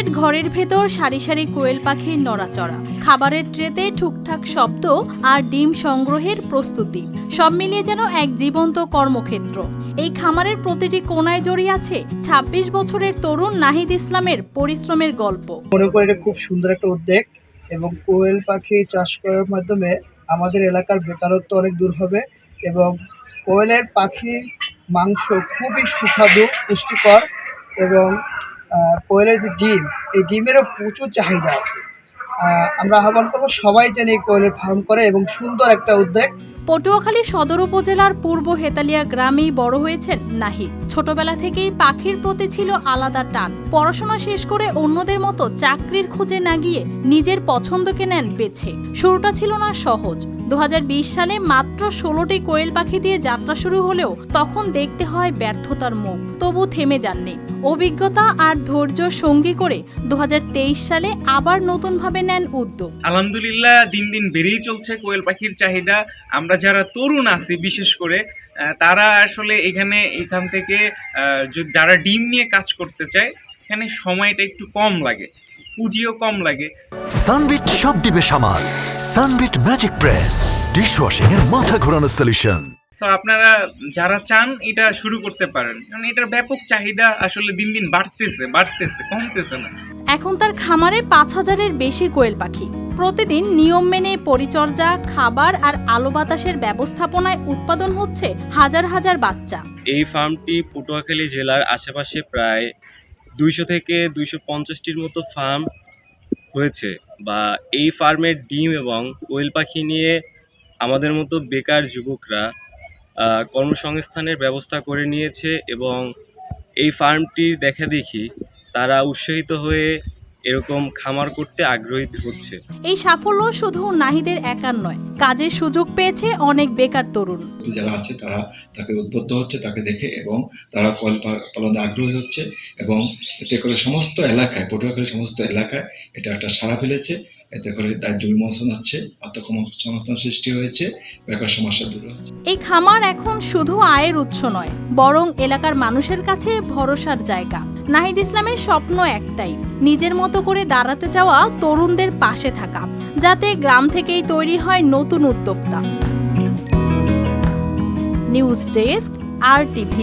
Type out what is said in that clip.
Tin shed ঘরের ভেতর সারি সারি কোয়েল পাখির নড়াচড়া, খাবারের ট্রেতে ঠুকঠাক শব্দ আর ডিম সংগ্রহের প্রস্তুতি, সব মিলিয়ে যেন এক জীবন্ত কর্মক্ষেত্র। এই খামারের প্রতিটি কোণায় জড়িয়ে আছে ২৬ বছরের তরুণ নাহিদ ইসলামের পরিশ্রমের গল্প। মনে করি এটা খুব সুন্দর একটা উদ্যোগ এবং কোয়েল পাখি চাষ করার মাধ্যমে আমাদের এলাকার বেকারত্ব অনেক দূর হবে এবং কোয়েলের পাখির মাংস খুবই সুস্বাদু, পুষ্টিকর এবং কোয়েলের যে ডিম, এই ডিমেরও প্রচুর চাহিদা আছে। আমরা আহ্বান করবো সবাই যেন এই কোয়েলের ফার্ম করে এবং সুন্দর একটা উদ্যোগ। পটুয়াখালী সদর উপজেলার পূর্ব হেতালিয়া গ্রামেই বড় হয়েছেন নাহিদ। ছোটবেলা থেকেই পাখির প্রতি ছিল আলাদা টান। পড়াশোনা শেষ করে অন্যদের মতো চাকরির খোঁজে না গিয়ে নিজের পছন্দকে নেন বেছে। শুরুটা ছিল না সহজ। ২০২০ সালে মাত্র ১৬টি কোয়েল পাখি দিয়ে যাত্রা শুরু হলেও তখন দেখতে হয় ব্যর্থতার মুখ। তবু থেমে যাননি। অভিজ্ঞতা আর ধৈর্য সঙ্গী করে ২০২৩ সালে আবার নতুনভাবে নেন উদ্যোগ। আলহামদুলিল্লাহ দিন দিন বেড়েই চলছে কোয়েল পাখির চাহিদা। আমরা যারা তরুণ আছি বিশেষ করে তারা আসলে এখান থেকে যারা ডিম নিয়ে কাজ করতে চায়, এখানে সময়টা একটু কম লাগে, পুঁজিও কম লাগে। সানবিট সব দিবে সামাল। সানবিট ম্যাজিক প্রেস ডিশওয়াশিং এর মাথা ঘোরানো সলিউশন। তো আপনারা যারা চান এটা শুরু করতে পারেন, কারণ এটার ব্যাপক চাহিদা আসলে দিন দিন বাড়তেছে, কমতেছে না। এখন তার খামারে ৫,০০০-এর বেশি কোয়েল পাখি। প্রতিদিন নিয়ম মেনে পরিচর্যা, খাবার আর আলো বাতাসের ব্যবস্থাপনায় উৎপাদন হচ্ছে হাজার হাজার বাচ্চা। এই ফার্মটি পটুয়াখালী জেলার আশেপাশে প্রায় ২০০ থেকে ২৫০টির মতো ফার্ম হয়েছে, বা এই ফার্মের ডিম এবং কোয়েল পাখি নিয়ে আমাদের মতো বেকার যুবকরা কর্মসংস্থানের ব্যবস্থা করে নিয়েছে এবং এই ফার্মটির দেখাদেখি তারা উৎসাহিত হয়ে এরকম খামার করতে আগ্রহী হচ্ছে। এই সাফল্য শুধু নাহিদের একার নয়, কাজের সুযোগ পেয়েছে অনেক বেকার তরুণ। যারা আছে তারা তাকে উদ্বুদ্ধ হচ্ছে, তাকে দেখে, এবং তারা কোয়েল পালনে আগ্রহী হচ্ছে এবং এতে করে সমস্ত এলাকায়, পটুয়াখালীর সমস্ত এলাকায় এটা একটা সাড়া ফেলেছে। এতে করে দারিদ্র্য বিমোচন হচ্ছে, আত্মকর্মসংস্থান সৃষ্টি হয়েছে, বেকার সমস্যা দূর হচ্ছে। এই খামার এখন শুধু আয়ের উৎস নয়, বরং এলাকার মানুষের কাছে ভরসার জায়গা। নাহিদ ইসলামের স্বপ্ন একটাই, নিজের মতো করে দাঁড়াতে চাওয়া তরুণদের পাশে থাকা, যাতে গ্রাম থেকেই তৈরি হয় নতুন উদ্যোক্তা। News desk, RTV।